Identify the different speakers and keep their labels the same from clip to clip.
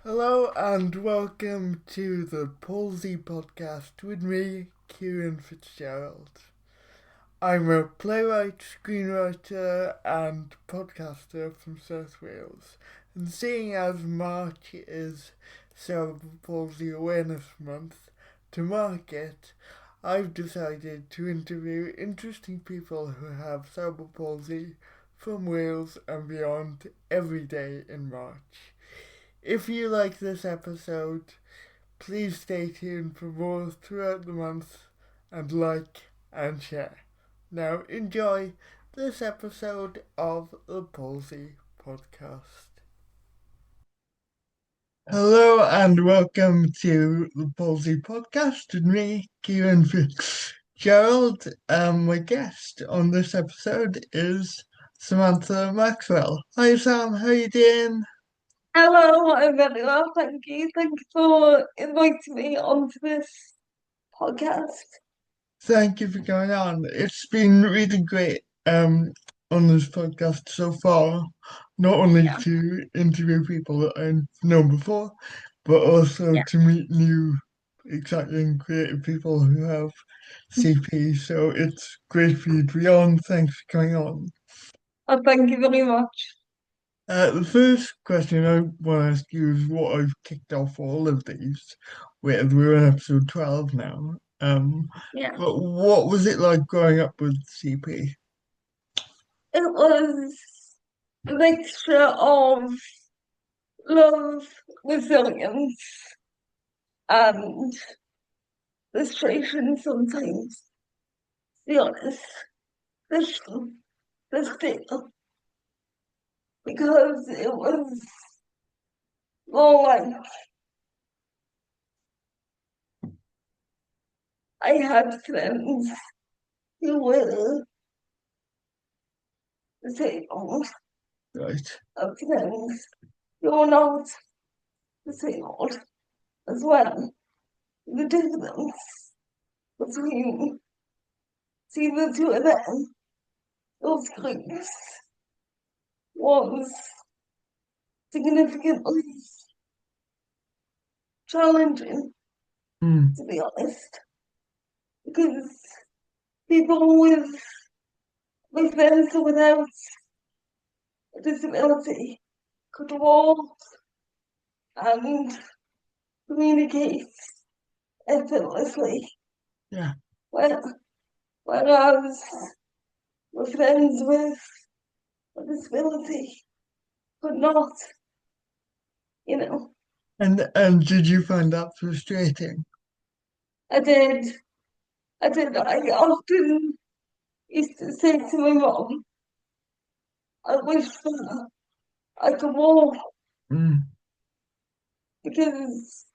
Speaker 1: Hello and welcome to the Palsy podcast with me, Kieran Fitzgerald. I'm a playwright, screenwriter, and podcaster from South Wales. And seeing as March is Cerebral Palsy Awareness Month, to mark it, I've decided to interview interesting people who have cerebral palsy from Wales and beyond every day in March. If you like this episode, please stay tuned for more throughout the month and like and share. Now enjoy this episode of the Palsy Podcast. Hello and welcome to the Palsy Podcast with me, Kieran Fitzgerald. My guest on this episode is Samantha Maxwell. Hi Sam, how you doing?
Speaker 2: Hello, I'm very well, thank you. Thank you for inviting me onto this podcast.
Speaker 1: Thank you for coming on. It's been really great on this podcast so far, not only
Speaker 2: Yeah,
Speaker 1: to interview people that I've known before, but also
Speaker 2: yeah.
Speaker 1: to meet new, exciting, creative people who have CP. So it's great for you to be on. Thanks for coming on.
Speaker 2: Thank you very much.
Speaker 1: The first question I want to ask you is what I've kicked off all of these with. We're on episode 12 now.
Speaker 2: Yeah.
Speaker 1: But what was it like growing up with CP?
Speaker 2: It was a mixture of love, resilience, and frustration sometimes, to be honest. This, this thing, because it was more like I had friends who were disabled,
Speaker 1: Right.
Speaker 2: and friends who were not disabled as well. The difference between see the two of them, those groups, was significantly challenging,
Speaker 1: Mm,
Speaker 2: to be honest, because people with friends without a disability could walk and communicate effortlessly,
Speaker 1: yeah.
Speaker 2: where- whereas with friends with a disability could not, you know.
Speaker 1: And did you find that frustrating?
Speaker 2: I did, I often used to say to my mom, I wish that I could walk
Speaker 1: Mm,
Speaker 2: because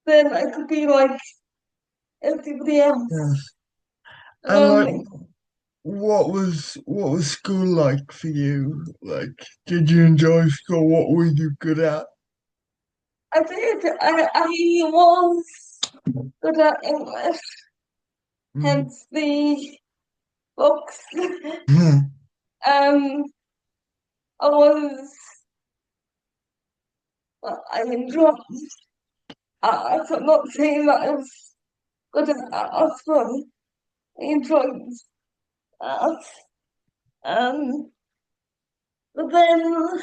Speaker 2: then I could be like everybody else
Speaker 1: yes. And
Speaker 2: around
Speaker 1: like,
Speaker 2: me.
Speaker 1: what was school like for you? Like, did you enjoy school? What were you good at?
Speaker 2: I did, I was good at English,
Speaker 1: Mm.
Speaker 2: hence the books. um, I was, well, I enjoyed art. I'm not saying that I was good at art, but I enjoyed art. Um, but then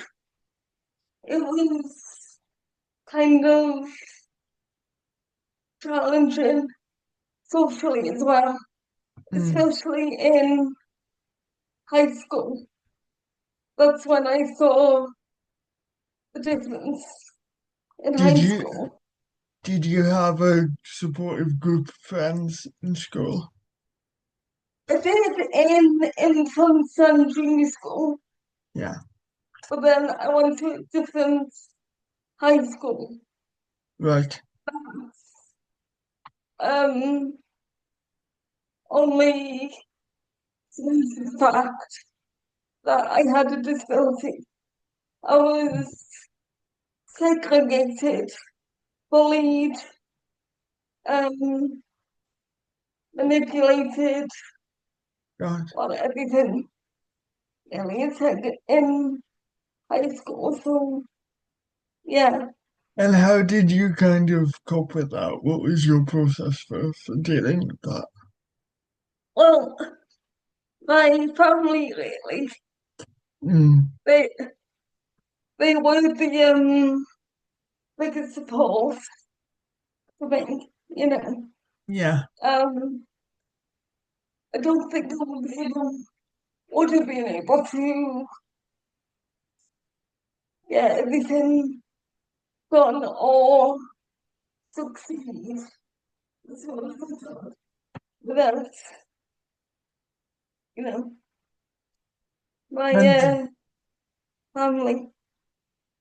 Speaker 2: it was kind of challenging socially as well,
Speaker 1: Mm.
Speaker 2: especially in high school. That's when I saw the difference in
Speaker 1: Did
Speaker 2: high
Speaker 1: you
Speaker 2: school.
Speaker 1: did you have a supportive group of friends in school?
Speaker 2: I did in some junior school,
Speaker 1: Yeah.
Speaker 2: but then I went to a different high school.
Speaker 1: Right.
Speaker 2: Um, only due to the fact that I had a disability. I was segregated, bullied, um, manipulated,
Speaker 1: Right.
Speaker 2: well, everything really is in high school. So yeah,
Speaker 1: And how did you kind of cope with that? What was your process for dealing with that?
Speaker 2: Well, my family really,
Speaker 1: Mm,
Speaker 2: they they were the biggest support for me, you know.
Speaker 1: yeah,
Speaker 2: Um, I don't think I would have been able to get everything done or succeed without, you know, my
Speaker 1: and
Speaker 2: family.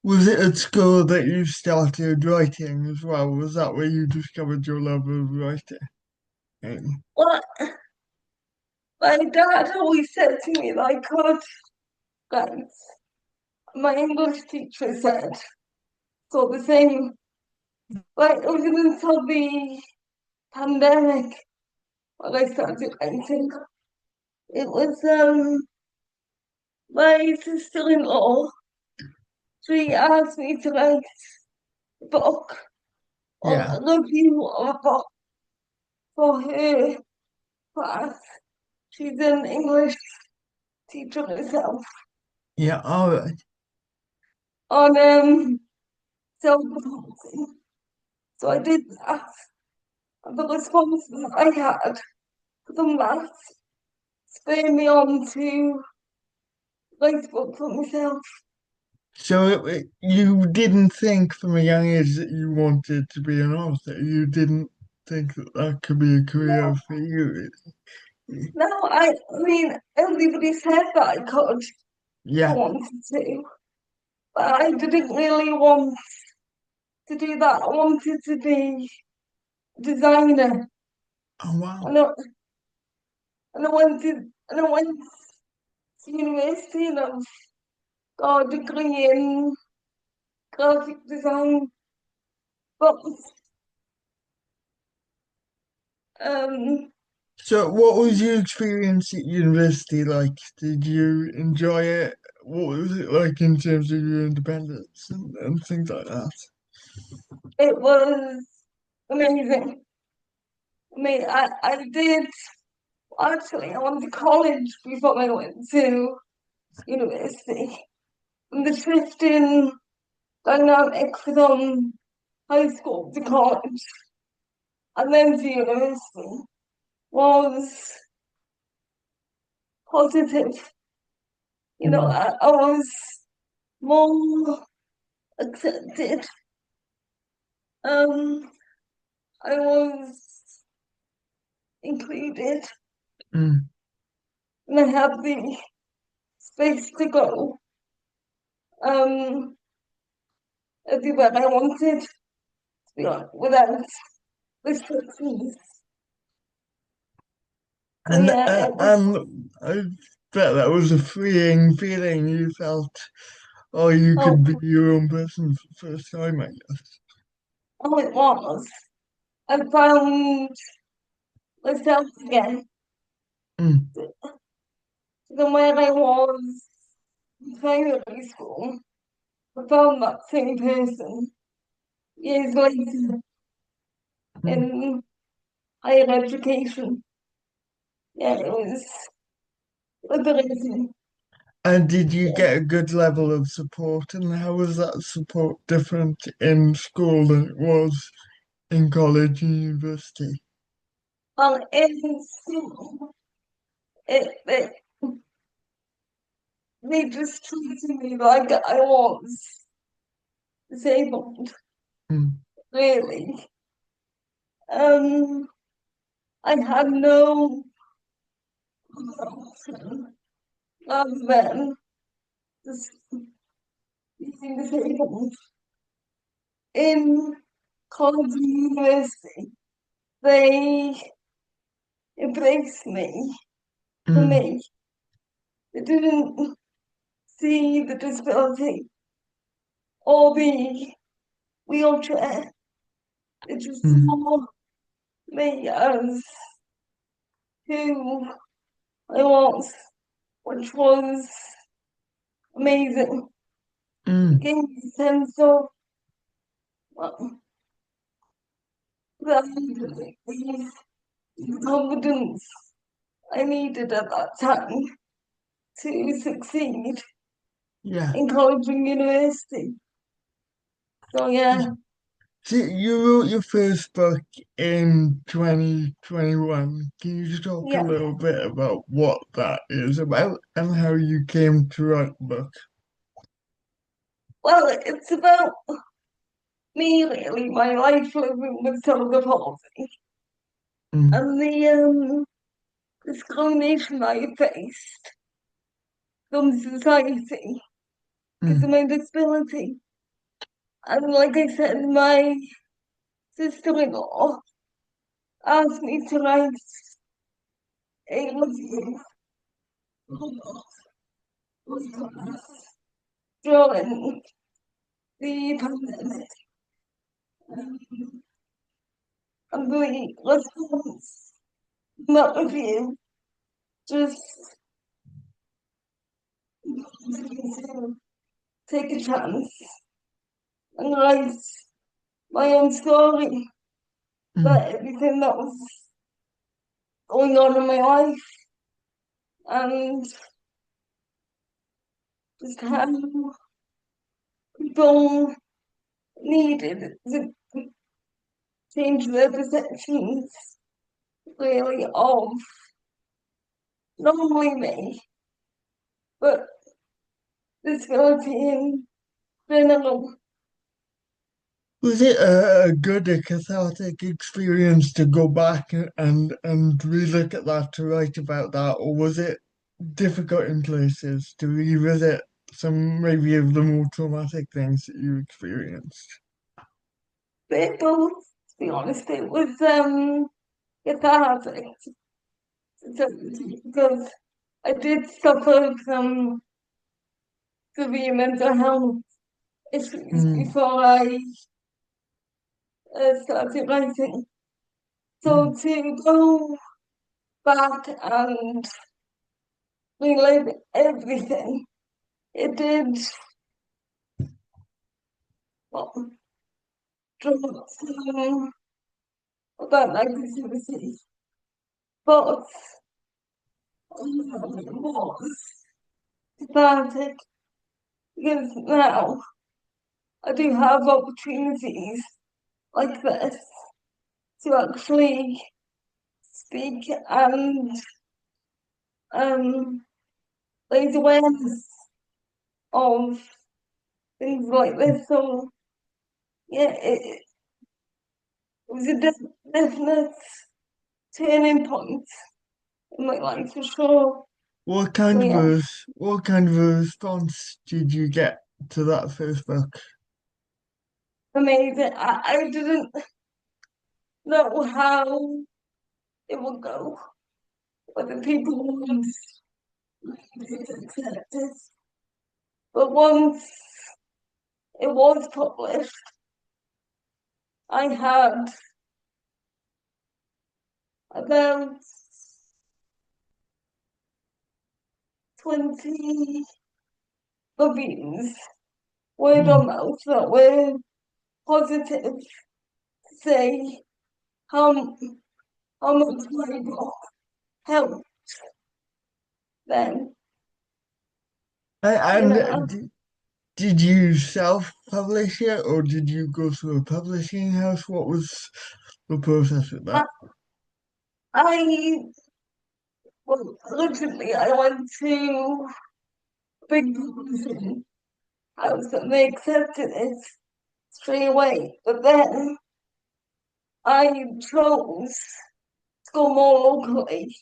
Speaker 1: was it at school that you started writing as well? Was that where you discovered your love of writing?
Speaker 2: Well, my dad always said to me, like, God, guys, my English teacher said, so the same, like, it was until the pandemic when I started writing. It was, my sister-in-law, she asked me to write a book, or
Speaker 1: Yeah,
Speaker 2: a review of a book for her class. She's an English teacher herself.
Speaker 1: yeah, all right.
Speaker 2: On self-publishing. So I did that. And the response that I had from that spurred me on to write a book for myself.
Speaker 1: So you didn't think from a young age that you wanted to be an author. You didn't think that that could be a career
Speaker 2: No,
Speaker 1: for you.
Speaker 2: no, I mean, everybody said that I could, I
Speaker 1: Yeah.
Speaker 2: wanted to, but I didn't really want to do that. I wanted to be a designer.
Speaker 1: Oh wow.
Speaker 2: And I, and I went to university and I've got a degree in graphic design. But um,
Speaker 1: So what was your experience at university like? Did you enjoy it? What was it like in terms of your independence and things like that?
Speaker 2: it was amazing. I mean, I did actually, I went to college before I went to university. And the shift in dynamic from high school to college and then to university was positive. You know,
Speaker 1: Mm,
Speaker 2: I was more accepted. Um, I was included
Speaker 1: mm.
Speaker 2: and I had the space to go um everywhere I wanted, to be honest, without restrictions. So
Speaker 1: And
Speaker 2: yeah, it was,
Speaker 1: I bet that was a freeing feeling. You felt, oh, you
Speaker 2: oh,
Speaker 1: could be your own person for the first time, I guess.
Speaker 2: oh, it was. I found myself again
Speaker 1: Mm,
Speaker 2: from where I was in primary school. I found that same person years later
Speaker 1: mm.
Speaker 2: in higher education. Yeah, it was liberating.
Speaker 1: And did you
Speaker 2: Yeah.
Speaker 1: get a good level of support? And how was that support different in school than it was in college and university?
Speaker 2: In school, it they just treated me like I was disabled,
Speaker 1: Mm,
Speaker 2: really. Um, I had no option other than just being disabled. In college and university, they embraced me for
Speaker 1: mm,
Speaker 2: me. They didn't see the disability or the wheelchair. They just
Speaker 1: mm,
Speaker 2: saw me as who I was, which was amazing. It
Speaker 1: mm,
Speaker 2: gave me a sense of Well, the confidence I needed at that time to succeed
Speaker 1: Yeah.
Speaker 2: in college and university. So yeah,
Speaker 1: So you wrote your first book in 2021. Can you just talk a
Speaker 2: yeah.
Speaker 1: little bit about what that is about and how you came to write the book?
Speaker 2: Well, it's about me really, my life living with cerebral palsy
Speaker 1: Mm,
Speaker 2: and the discrimination I faced from society because of
Speaker 1: mm,
Speaker 2: my disability. And like I said, my sister-in-law asked me to write a review during the pandemic. And the response from that review just to take a chance and write my own story
Speaker 1: mm.
Speaker 2: about everything that was going on in my life and just how people needed to change their perceptions really of not only me, but disability in general.
Speaker 1: Was it a good, a cathartic experience to go back and relook at that to write about that, or was it difficult in places to revisit some maybe of the more traumatic things that you experienced?
Speaker 2: But both, to be honest, it was cathartic because I did suffer from severe mental health issues
Speaker 1: Mm,
Speaker 2: before I started writing. So
Speaker 1: mm.
Speaker 2: to go back and relive everything, it did well, draw some about my disability, but it was cathartic because now I do have opportunities like this to actually speak and um raise awareness of things like this. So yeah, it was a definite turning point in my life for sure. So yeah,
Speaker 1: What kind of a response did you get to that first book?
Speaker 2: amazing. I didn't know how it would go, whether people would accept it. But once it was published, I had about 20 reviews, word
Speaker 1: Mm.
Speaker 2: of mouth, that were positive to say how, how much my book helped them, you
Speaker 1: And
Speaker 2: know.
Speaker 1: did you self-publish it or did you go through a publishing house? What was the process with
Speaker 2: I,
Speaker 1: that?
Speaker 2: I well, originally I went to a big publishing house and they accepted it straight away. But then I chose to go more locally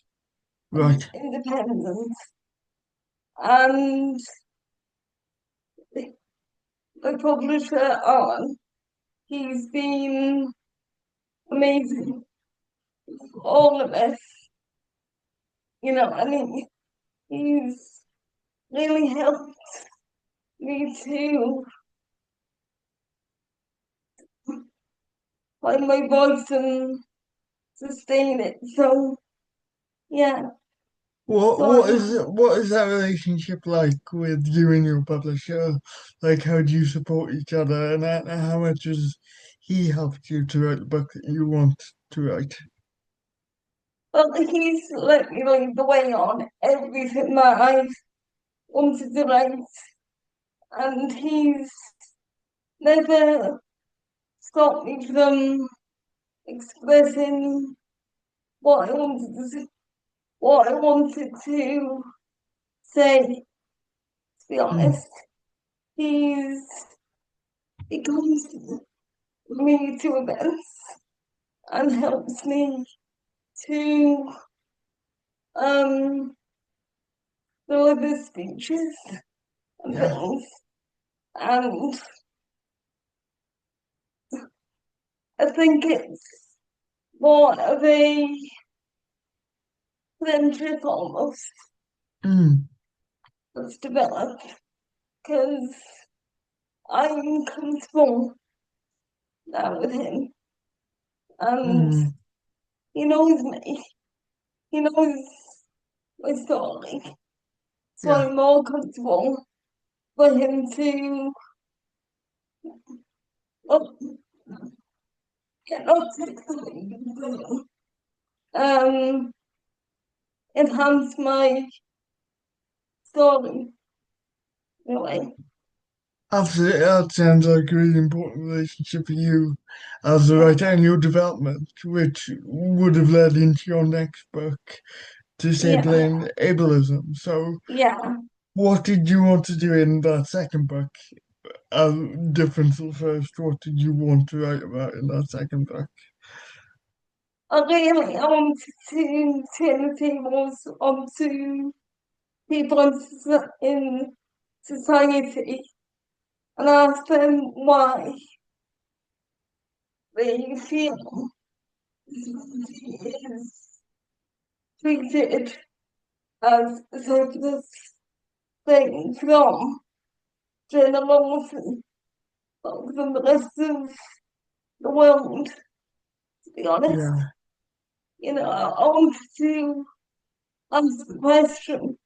Speaker 2: and
Speaker 1: Right,
Speaker 2: independent. And the publisher on, he's been amazing, all of us, you know, I mean, he's really helped me to find my voice and sustain it. So yeah, so
Speaker 1: what is that relationship like with you and your publisher? Like how do you support each other and how much is he helped you to write the book that you want to write?
Speaker 2: Well, he's let me lead the way on everything that I've wanted to write, and he's never stopped me from expressing what I wanted what I wanted to say. To be
Speaker 1: Mm,
Speaker 2: honest, he's he comes to me to events and helps me to um deliver speeches and
Speaker 1: yeah.
Speaker 2: things, and I think it's more of a friendship almost
Speaker 1: Mm,
Speaker 2: that's developed because I'm comfortable now with him, and
Speaker 1: mm,
Speaker 2: he knows me. He knows my story, so
Speaker 1: yeah.
Speaker 2: I'm more comfortable for him to oh, not take the enhance my story in a way.
Speaker 1: Absolutely, that sounds like a really important relationship for you as a
Speaker 2: Yeah,
Speaker 1: writer and your development, which would have led into your next book,
Speaker 2: yeah,
Speaker 1: Disabling Ableism. So,
Speaker 2: yeah.
Speaker 1: what did you want to do in that second book? Different to the first, what did you want to write about in that second book?
Speaker 2: I wanted to turn the tables onto people in society and ask them why they feel disability is treated as a separate thing from generosity from the rest of the world, to be honest.
Speaker 1: Yeah.
Speaker 2: I wanted to ask the question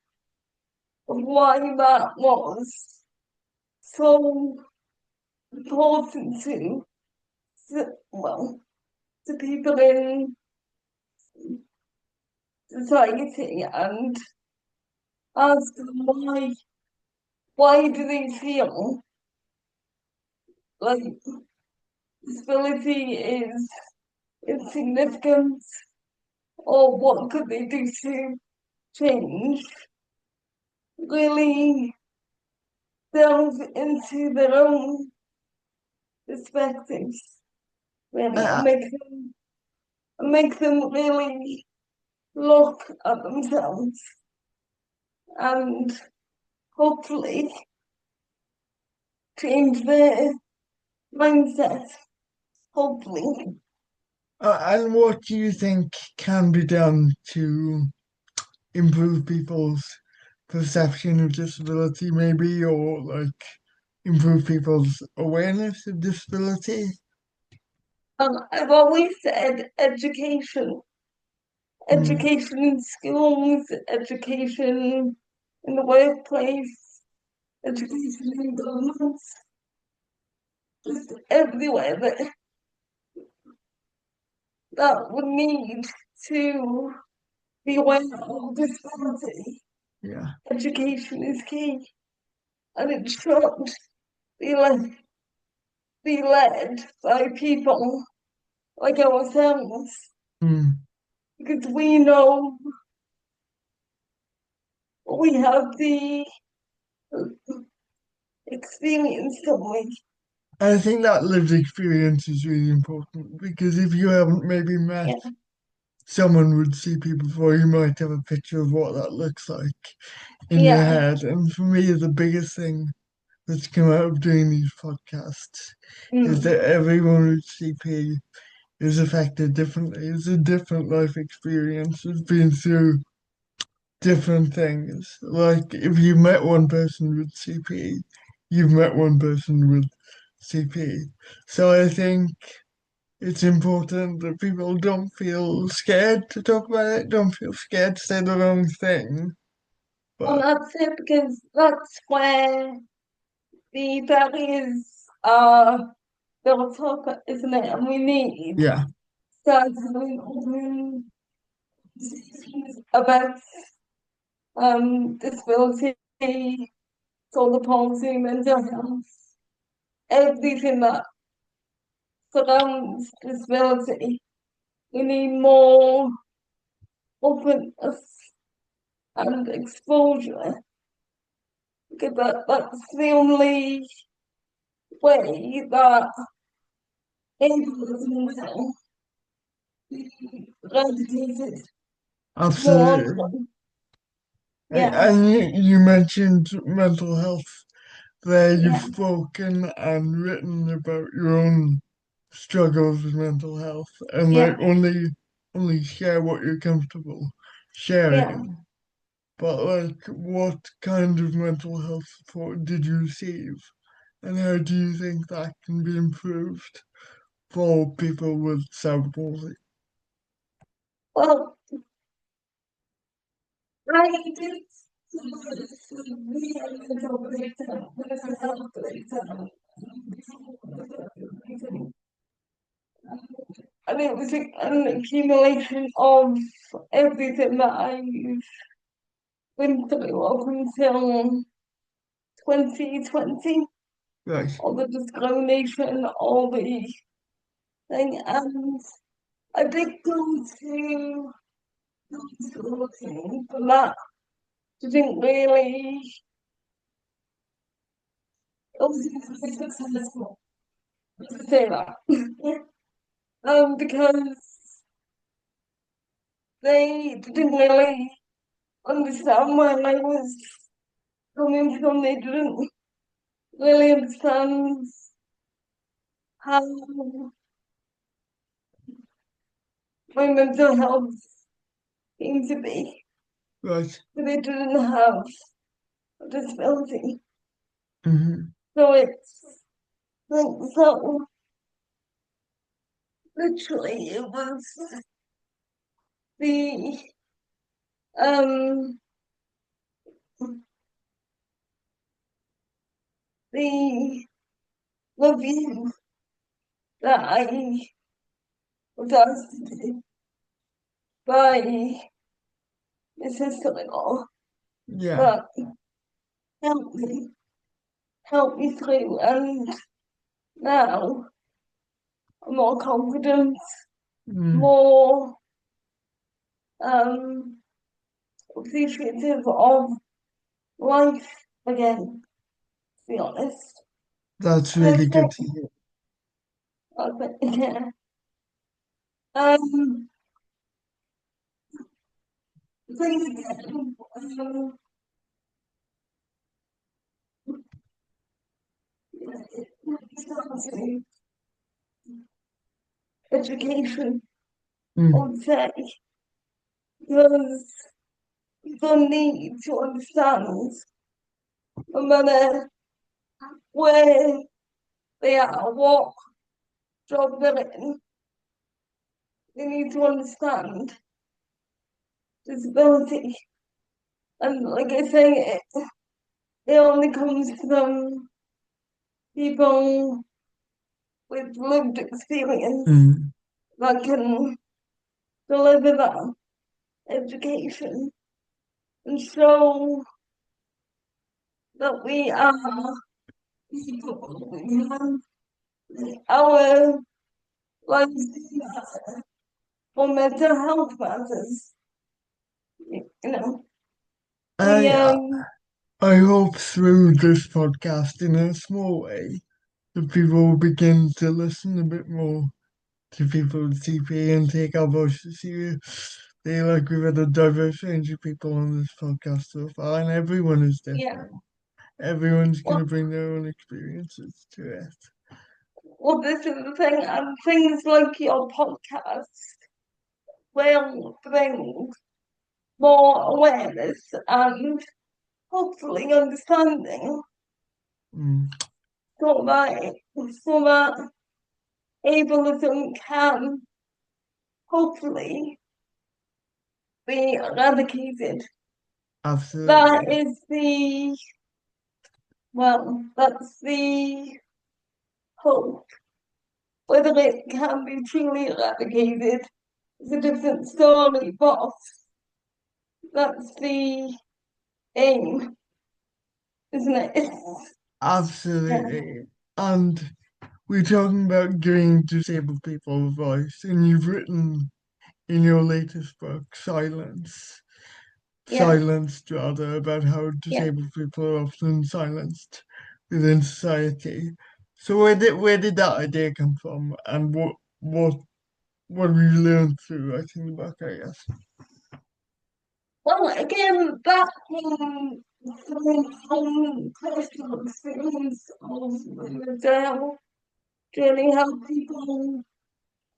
Speaker 2: of why that was so important well, to people in society and ask them why do they feel like disability is insignificant or what could they do to change, really delve into their own perspectives, really, and
Speaker 1: Uh,
Speaker 2: make them really look at themselves and hopefully change their mindset, hopefully.
Speaker 1: and what do you think can be done to improve people's perception of disability, maybe, or like improve people's awareness of disability?
Speaker 2: I've always said
Speaker 1: Mm,
Speaker 2: education in schools, education in the workplace, education in governments, just everywhere that would need to be aware of disability.
Speaker 1: yeah.
Speaker 2: Education is key, and it should be led, be led by people like ourselves,
Speaker 1: Mm.
Speaker 2: because we know we have the experience, don't we?
Speaker 1: I think that lived experience is really important because if you haven't maybe met
Speaker 2: Yeah,
Speaker 1: someone with CP before, you might have a picture of what that looks like in your
Speaker 2: yeah,
Speaker 1: head. And for me, the biggest thing that's come out of doing these podcasts is
Speaker 2: mm.
Speaker 1: that everyone with CP is affected differently. It's a different life experience. It's been through different things. Like if you met one person with CP, you've met one person with CP. So I think it's important that people don't feel scared to talk about it, don't feel scared to say the wrong thing.
Speaker 2: And
Speaker 1: But
Speaker 2: that's it because that's where the barriers are built up, isn't it? And we need
Speaker 1: Yeah,
Speaker 2: start having open discussions about disability, solar palsy, mental health, everything that surrounds disability. We need more openness and exposure because that's the only way that ableism will be eradicated more.
Speaker 1: absolutely.
Speaker 2: Yeah,
Speaker 1: And you mentioned mental health there. You've
Speaker 2: yeah,
Speaker 1: spoken and written about your own struggles with mental health, and like
Speaker 2: yeah,
Speaker 1: only share what you're comfortable
Speaker 2: yeah.
Speaker 1: sharing. But like, what kind of mental health support did you receive, and how do you think that can be improved for people with cerebral palsy?
Speaker 2: Well, I did really mental breakdown, mental health breakdown. I mean, it was an accumulation of everything that I've been through up until 2020,
Speaker 1: Right.
Speaker 2: all the discrimination, all the thing, and I did go to counseling, but that didn't really, it wasn't very successful to say that. Because they didn't really understand where I was coming from. They didn't really understand how my mental health came to be.
Speaker 1: Right.
Speaker 2: They didn't have a disability.
Speaker 1: Hmm.
Speaker 2: So it's like, so literally it was the um the review that I was asked to do by my sister-in-law
Speaker 1: Yeah.
Speaker 2: that helped me helped me through, and now I'm more confident,
Speaker 1: Mm.
Speaker 2: more um appreciative of life again, to be honest.
Speaker 1: That's
Speaker 2: And I
Speaker 1: really good
Speaker 2: think
Speaker 1: to hear.
Speaker 2: yeah. Um things again, education, I
Speaker 1: Mm.
Speaker 2: would say, because people need to understand no matter where they are, what job they're in, they need to understand disability. And like I say, it only comes from people with lived experience
Speaker 1: Mm.
Speaker 2: that can deliver that education and show that we are people, we have our lives for mental health matters. You know, we
Speaker 1: I I hope through this podcast, in a small way, that people will begin to listen a bit more to people with CP and take our voices serious. Feel like we've had a diverse range of people on this podcast so far, and everyone is
Speaker 2: yeah.
Speaker 1: different. Everyone's going
Speaker 2: Well,
Speaker 1: to bring their own experiences to it.
Speaker 2: well, this is the thing, and things like your podcast will bring more awareness and hopefully understanding
Speaker 1: Mm,
Speaker 2: so that so that ableism can hopefully be eradicated. That
Speaker 1: absolutely.
Speaker 2: is that's the hope. Whether it can be truly eradicated is a different story, but that's the aim, isn't it? Yeah,
Speaker 1: Absolutely. And we're talking about giving disabled people a voice, and you've written in your latest book,
Speaker 2: yeah,
Speaker 1: Silenced rather, about how
Speaker 2: yeah.
Speaker 1: disabled people are often silenced within society. So where did that idea come from, and what have you learned through writing the book, I guess?
Speaker 2: Well, again, that from personal experience of the jail, really how people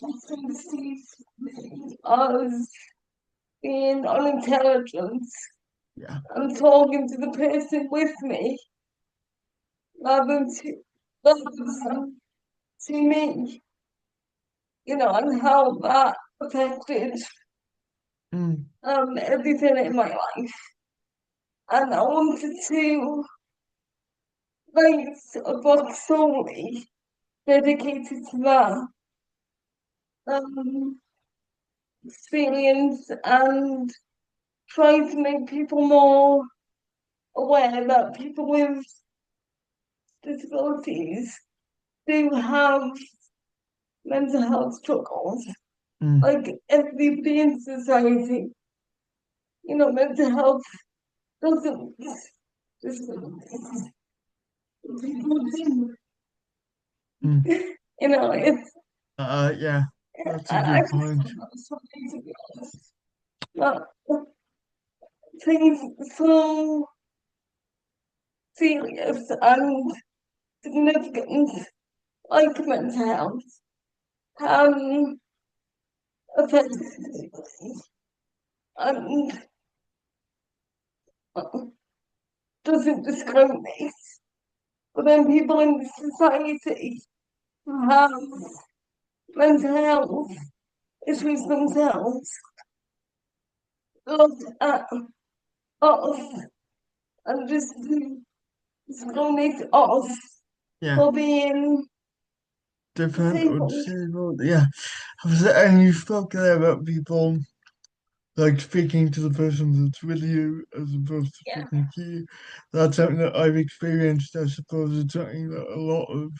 Speaker 2: often see me as being unintelligent
Speaker 1: Yeah.
Speaker 2: and talking to the person with me rather rather than to me, and how that affected
Speaker 1: Mm,
Speaker 2: everything in my life. And I wanted to write a book solely dedicated to that um, experience and try to make people more aware that people with disabilities do have mental health struggles,
Speaker 1: mm,
Speaker 2: like everybody in society. Mental health doesn't just people do.
Speaker 1: mm.
Speaker 2: It's
Speaker 1: Yeah, that's a
Speaker 2: I
Speaker 1: good
Speaker 2: just
Speaker 1: point.
Speaker 2: find that funny, to be honest. But things so serious and significant, like mental health, can affect everybody and doesn't discriminate. But then people in the society who have mental health issues themselves look at us and just discriminate us
Speaker 1: Yeah,
Speaker 2: for being
Speaker 1: different or
Speaker 2: disabled.
Speaker 1: disabled. Yeah, and you spoke there about people like speaking to the person that's with you as opposed to
Speaker 2: Yeah,
Speaker 1: speaking to you. That's something that I've experienced. I suppose it's something that a lot of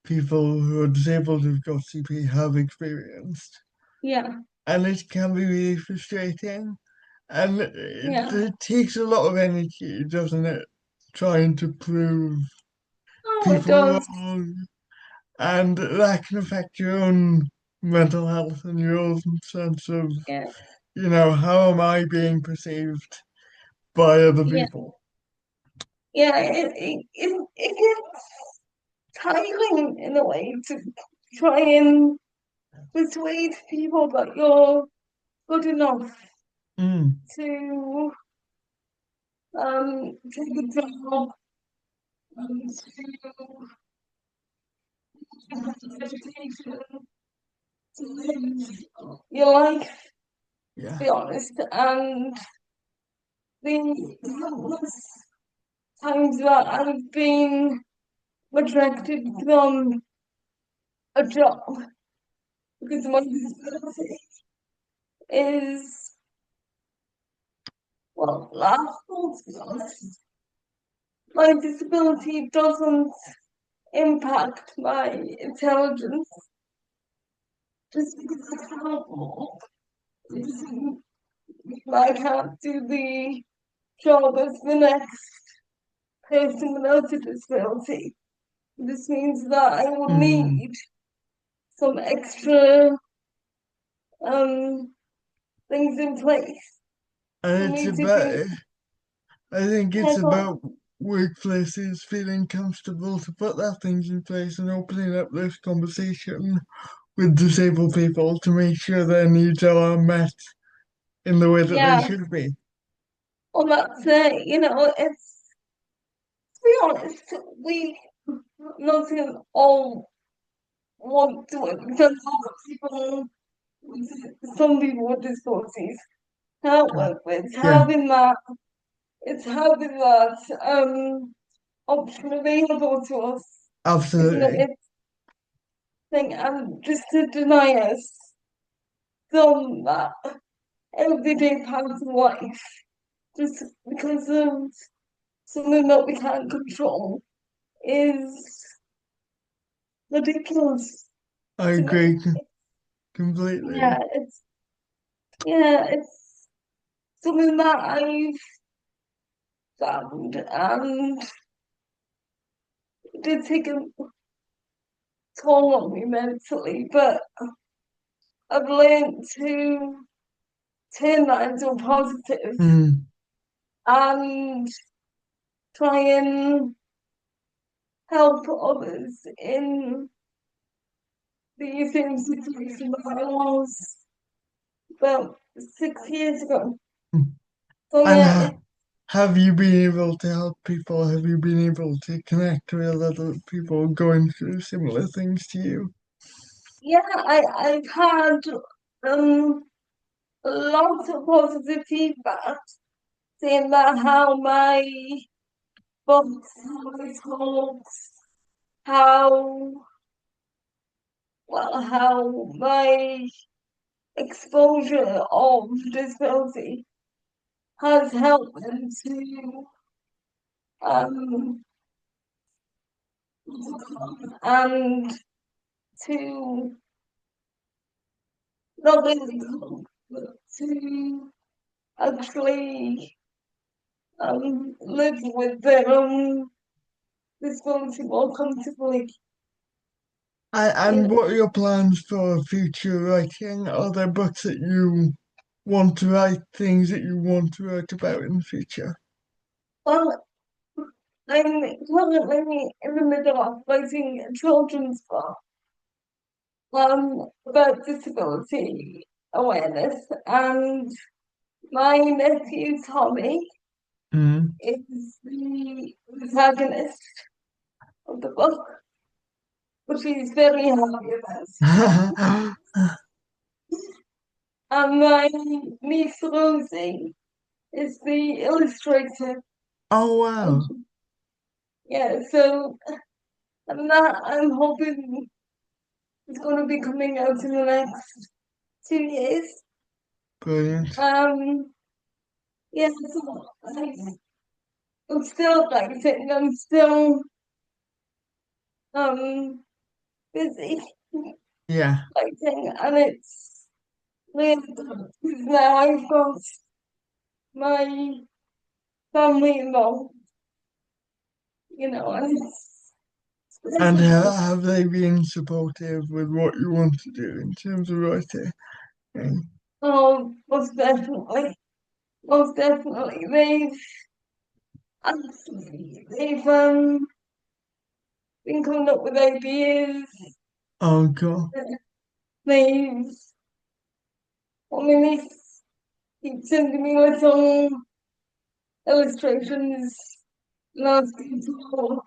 Speaker 1: people who are disabled who've got CP have experienced.
Speaker 2: yeah,
Speaker 1: And it can be really frustrating. And
Speaker 2: yeah.
Speaker 1: it takes a lot of energy, doesn't it? Trying to prove
Speaker 2: Oh, it
Speaker 1: people
Speaker 2: does.
Speaker 1: wrong. And that can affect your own mental health and your own sense of,
Speaker 2: Yeah,
Speaker 1: how am I being perceived by other
Speaker 2: yeah,
Speaker 1: people?
Speaker 2: yeah. It gets tiring in a way to try and persuade people that you're good enough
Speaker 1: Mm,
Speaker 2: to take a job to have education to live your life, to
Speaker 1: yeah.
Speaker 2: be honest. And the countless times that I've been rejected from a job because my disability is, well, laughable, to be honest. My disability doesn't impact my intelligence just because I can't walk. It doesn't mean I can't do the job as the next person without a disability. This means that I will
Speaker 1: Mm.
Speaker 2: need some extra um things in place
Speaker 1: And
Speaker 2: for
Speaker 1: it's
Speaker 2: me to
Speaker 1: about,
Speaker 2: do.
Speaker 1: I think
Speaker 2: Yeah,
Speaker 1: it's
Speaker 2: go on.
Speaker 1: about workplaces feeling comfortable to put that things in place and opening up this conversation with disabled people to make sure their needs are met in the way that they
Speaker 2: Yeah,
Speaker 1: should be.
Speaker 2: well, that's it. It's, to be honest, we not in all want to work because people, some people with disabilities can't
Speaker 1: Yeah.
Speaker 2: work with.
Speaker 1: Yeah,
Speaker 2: It's having that option available to us, isn't
Speaker 1: absolutely.
Speaker 2: it? thing, and just to deny us some that everyday part of life just because of something that we can't control is ridiculous
Speaker 1: I
Speaker 2: to me.
Speaker 1: agree completely.
Speaker 2: Yeah, it's something that I've found, and it did take a toll on me mentally, but I've learned to turn that into a positive
Speaker 1: Mm.
Speaker 2: and try and help others in the same situation that I was about 6 years ago. So
Speaker 1: And
Speaker 2: yeah,
Speaker 1: have you been able to help people? Have you been able to connect with other people going through similar things to you?
Speaker 2: yeah, I've had um lots of positive feedback saying that how my books, how my talks, how how my exposure of disability has helped them to um and to not only cope, but to actually live with their own disability more comfortably. You
Speaker 1: And
Speaker 2: know,
Speaker 1: what are your plans for future writing? Are there books that you want to write, things that you want to write about in the future?
Speaker 2: well, I'm currently in the middle of writing a children's book about disability awareness, and my nephew Tommy
Speaker 1: Mm.
Speaker 2: is the protagonist of the book, which he's very happy about. And my niece Rosie is the illustrator.
Speaker 1: Oh wow,
Speaker 2: Um, yeah, so and that I'm hoping is going to be coming out in the next 2 years.
Speaker 1: brilliant.
Speaker 2: Um, yeah, so I'm still writing. I'm still um busy
Speaker 1: Yeah,
Speaker 2: writing, and it's really good because now I've got my family involved, and
Speaker 1: and
Speaker 2: it's
Speaker 1: have they been supportive with what you want to do in terms of writing? Mm.
Speaker 2: oh, most definitely, they've been coming up with ideas.
Speaker 1: Oh god,
Speaker 2: They've, I mean, they keep sending me little illustrations and asking for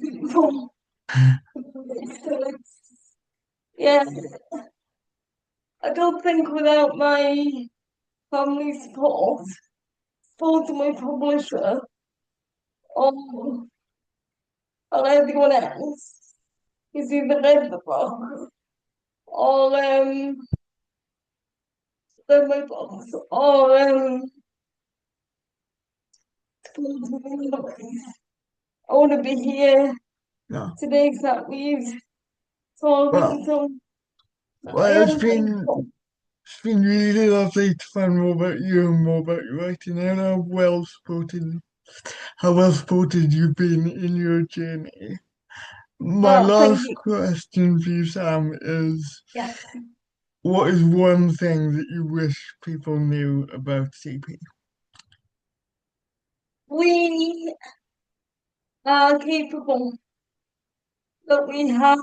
Speaker 2: people. So yeah, I don't think without my family support of my publisher, or, or everyone else who's either read the book or read my books or supported me in other ways. I want to be here
Speaker 1: no.
Speaker 2: today that we've talking,
Speaker 1: Well,
Speaker 2: so I
Speaker 1: well,
Speaker 2: am thankful.
Speaker 1: it's been really lovely to find more about you and more about your writing and how well supported you've been in your journey. My
Speaker 2: Oh, thank
Speaker 1: last
Speaker 2: you.
Speaker 1: question for you, Sam, is
Speaker 2: Yeah.
Speaker 1: what is one thing that you wish people knew about CP?
Speaker 2: We are capable, that we have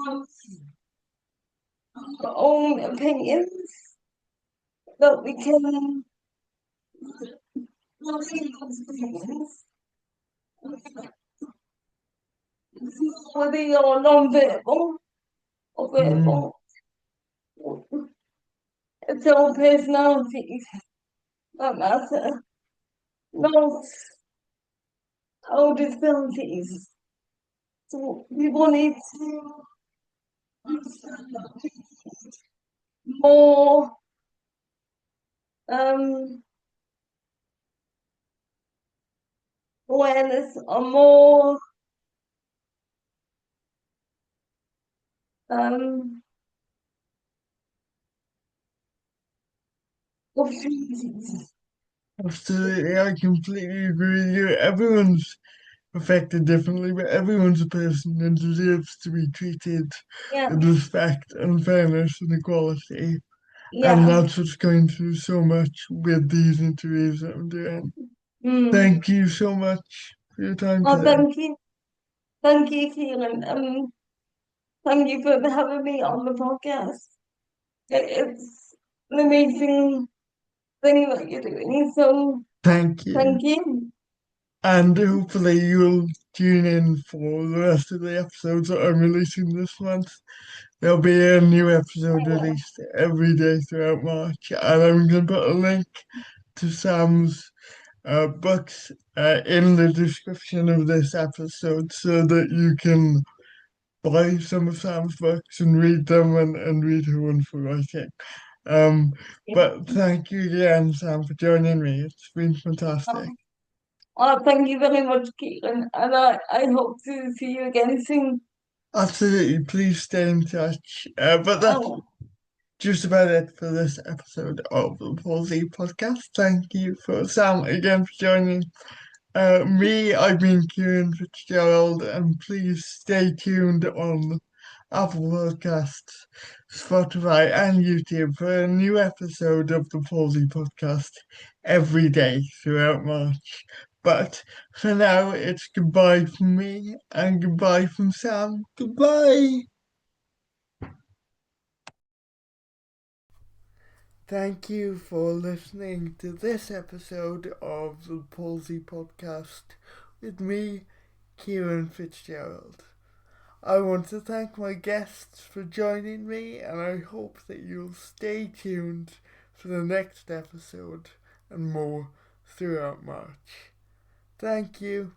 Speaker 2: our own opinions, that we can voice those opinions, whether you're non-verbal or
Speaker 1: Mm.
Speaker 2: verbal. It's our personalities that matter, not our disabilities. So we wanted to more um awareness or more um opportunities.
Speaker 1: Absolutely, I completely agree with you. Everyone's affected differently, but everyone's a person and deserves to be treated
Speaker 2: Yeah,
Speaker 1: with respect and fairness and equality. And
Speaker 2: yeah.
Speaker 1: that's what's going through so much with these interviews that I'm doing.
Speaker 2: Mm.
Speaker 1: Thank you so much for your time
Speaker 2: Oh,
Speaker 1: today.
Speaker 2: thank you, Kieran. Thank you for having me on the podcast. It's an amazing thing that you're doing. So
Speaker 1: Thank you.
Speaker 2: thank you.
Speaker 1: And hopefully you'll tune in for the rest of the episodes that I'm releasing this month. There'll be a new episode released every day throughout March, and I'm going to put a link to Sam's books in the description of this episode so that you can buy some of Sam's books and read them and read her wonderful writing. Um, but thank you again, Sam, for joining me. It's been fantastic.
Speaker 2: Thank you very much, Kieran, and I hope to see you again soon.
Speaker 1: Absolutely, please stay in touch. But that's
Speaker 2: Oh,
Speaker 1: just about it for this episode of the Palsy podcast. Thank you for Sam again for joining me. I've been Kieran Fitzgerald, and please stay tuned on Apple Podcasts, Spotify, and YouTube for a new episode of the Palsy podcast every day throughout March. But for now, it's goodbye from me and goodbye from Sam. Goodbye. Thank you for listening to this episode of the Palsy podcast with me, Kieran Fitzgerald. I want to thank my guests for joining me, and I hope that you'll stay tuned for the next episode and more throughout March. Thank you.